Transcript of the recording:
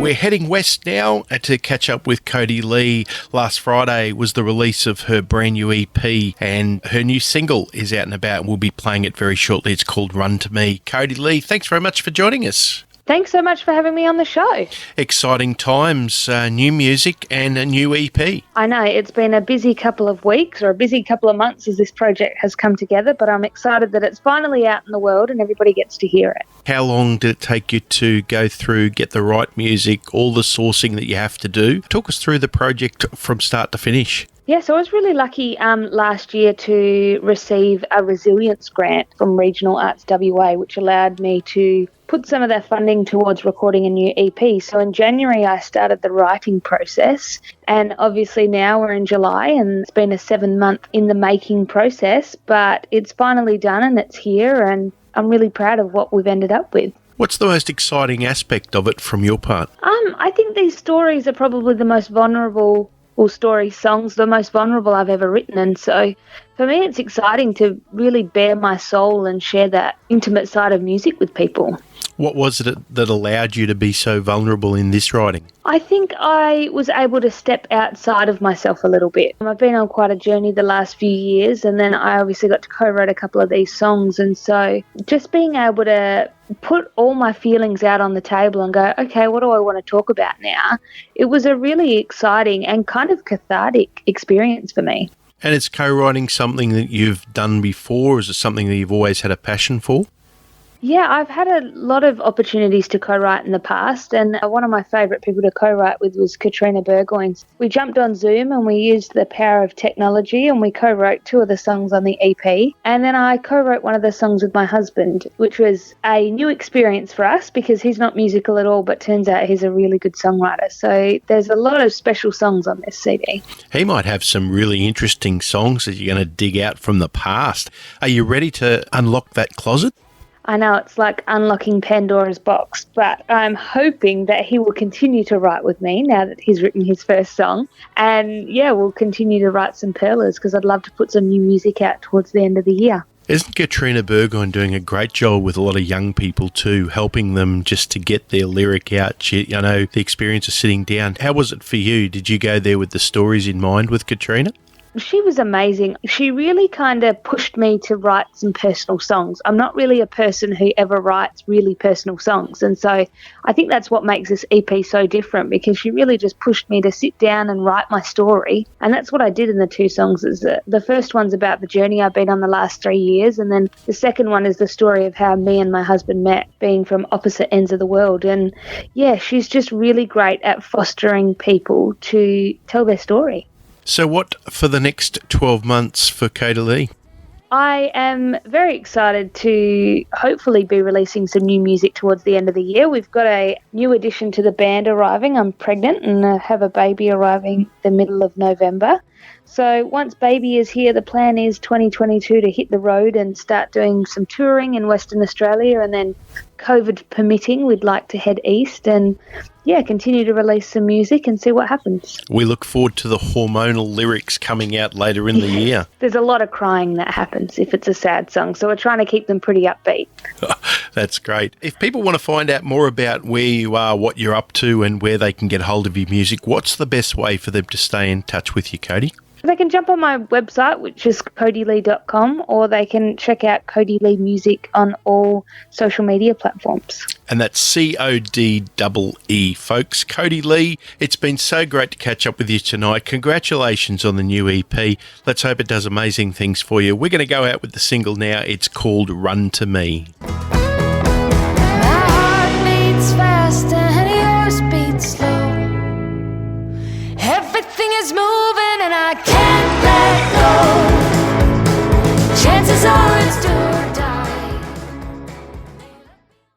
we're heading west now to catch up with Codee-Lee. Last Friday was the release of her brand new EP, and her new single is out and about. We'll be playing it very shortly. It's called Run to Me. Codee-Lee, thanks very much for joining us. Thanks so much for having me on the show. Exciting times, new music and a new EP. I know, it's been a busy couple of weeks or a busy couple of months as this project has come together, but I'm excited that it's finally out in the world and everybody gets to hear it. How long did it take you to go through, get the right music, all the sourcing that you have to do? Talk us through the project from start to finish. Yeah, so I was really lucky last year to receive a resilience grant from Regional Arts WA, which allowed me to put some of that funding towards recording a new EP. So in January, I started the writing process, and obviously now we're in July, and it's been a 7-month in the making process, but it's finally done and it's here, and I'm really proud of what we've ended up with. What's the most exciting aspect of it from your part? I think these stories are probably the most vulnerable songs, the most vulnerable I've ever written. And so for me, it's exciting to really bare my soul and share that intimate side of music with people. What was it that allowed you to be so vulnerable in this writing? I think I was able to step outside of myself a little bit. I've been on quite a journey the last few years, and then I obviously got to co-write a couple of these songs. And so just being able to put all my feelings out on the table and go, okay, what do I want to talk about now? It was a really exciting and kind of cathartic experience for me. And is co-writing something that you've done before? Is it something that you've always had a passion for? Yeah, I've had a lot of opportunities to co-write in the past, and one of my favourite people to co-write with was Katrina Burgoyne. We jumped on Zoom and we used the power of technology, and we co-wrote 2 of the songs on the EP, and then I co-wrote one of the songs with my husband, which was a new experience for us because he's not musical at all, but turns out he's a really good songwriter. So there's a lot of special songs on this CD. He might have some really interesting songs that you're going to dig out from the past. Are you ready to unlock that closet? I know it's like unlocking Pandora's box, but I'm hoping that he will continue to write with me now that he's written his first song. And yeah, we'll continue to write some perlers because I'd love to put some new music out towards the end of the year. Isn't Katrina Burgoyne doing a great job with a lot of young people too, helping them just to get their lyric out? You know, the experience of sitting down. How was it for you? Did you go there with the stories in mind with Katrina? She was amazing. She really kind of pushed me to write some personal songs. I'm not really a person who ever writes really personal songs. And so I think that's what makes this EP so different, because she really just pushed me to sit down and write my story. And that's what I did in the 2 songs. The first one's about the journey I've been on the last 3 years. And then the second one is the story of how me and my husband met, being from opposite ends of the world. And yeah, she's just really great at fostering people to tell their story. So what for the next 12 months for Codee-Lee? I am very excited to hopefully be releasing some new music towards the end of the year. We've got a new addition to the band arriving. I'm pregnant and I have a baby arriving the middle of November. So once baby is here, the plan is 2022 to hit the road and start doing some touring in Western Australia, and then COVID permitting, we'd like to head east and continue to release some music and see what happens. We look forward to the hormonal lyrics coming out later in the year. There's a lot of crying that happens if it's a sad song, so we're trying to keep them pretty upbeat. That's great. If people want to find out more about where you are, what you're up to, and where they can get hold of your music, what's the best way for them to stay in touch with you, Codee? They can jump on my website, which is codeelee.com, or they can check out Codee-Lee Music on all social media platforms. And that's Codee, folks. Codee-Lee, it's been so great to catch up with you tonight. Congratulations on the new EP. Let's hope it does amazing things for you. We're going to go out with the single now. It's called Run to Me. My heart beats fast and yours beats slow. Everything is moving and I can't let go. Chances are it's due.